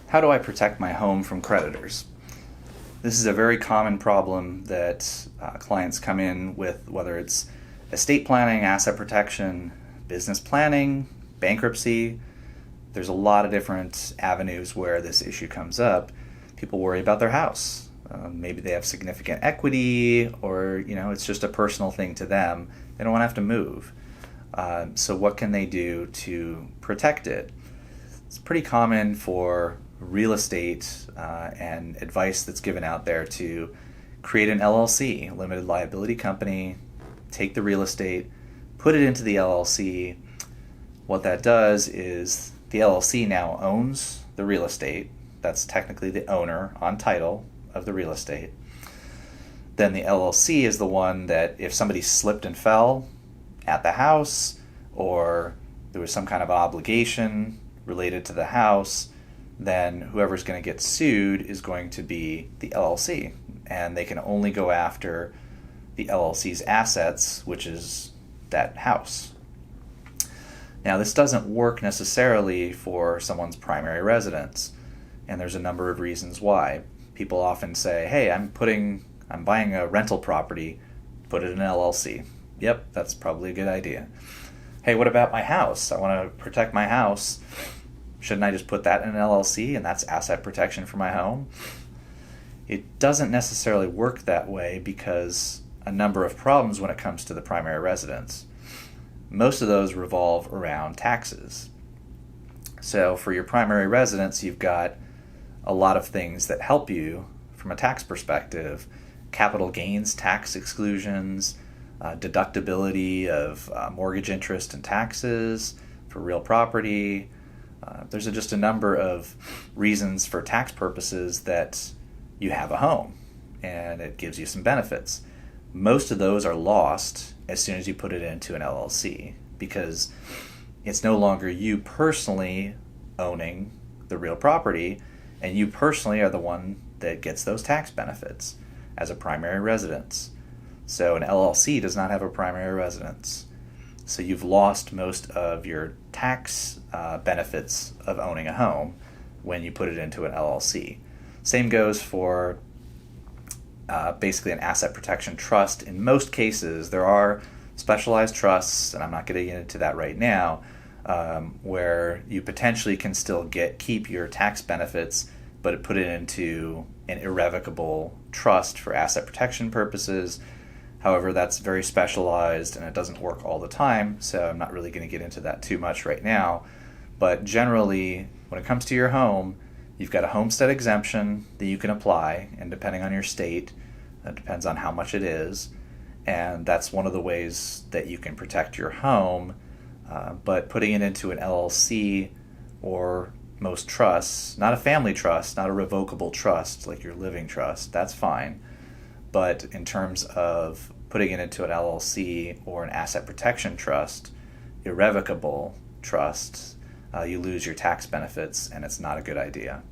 How do I protect my home from creditors? This is a very common problem that clients come in with, whether it's estate planning, asset protection, business planning, bankruptcy. There's a lot of different avenues where this issue comes up. People worry about their house. Maybe they have significant equity, or it's just a personal thing to them. They don't want to have to move. So what can they do to protect it? It's pretty common for real estate and advice that's given out there to create an LLC, limited liability company, take the real estate, put it into the LLC. What that does is the LLC now owns the real estate. That's technically the owner on title of the real estate. Then the LLC is the one that if somebody slipped and fell at the house, or there was some kind of obligation related to the house, then whoever's going to get sued is going to be the LLC, and they can only go after the LLC's assets, which is that house. Now, this doesn't work necessarily for someone's primary residence, and there's a number of reasons why. People often say, hey, I'm buying a rental property, put it in an LLC. Yep, that's probably a good idea. Hey, what about my house? I want to protect my house. Shouldn't I just put that in an LLC and that's asset protection for my home? It doesn't necessarily work that way because a number of problems when it comes to the primary residence. Most of those revolve around taxes. So for your primary residence, you've got a lot of things that help you from a tax perspective: capital gains tax exclusions, deductibility of mortgage interest and taxes for real property. There's just a number of reasons for tax purposes that you have a home, and it gives you some benefits. Most of those are lost as soon as you put it into an LLC, because it's no longer you personally owning the real property, and you personally are the one that gets those tax benefits as a primary residence. So an LLC does not have a primary residence. So you've lost most of your tax benefits of owning a home when you put it into an LLC. Same goes for basically an asset protection trust. In most cases, there are specialized trusts, and I'm not getting into that right now, where you potentially can still keep your tax benefits, but put it into an irrevocable trust for asset protection purposes. However, that's very specialized and it doesn't work all the time, so I'm not really going to get into that too much right now. But generally, when it comes to your home, you've got a homestead exemption that you can apply, and depending on your state, it depends on how much it is, and that's one of the ways that you can protect your home. But putting it into an LLC or most trusts, not a family trust, not a revocable trust like your living trust, that's fine. But in terms of putting it into an LLC or an asset protection trust, irrevocable trust, you lose your tax benefits, and it's not a good idea.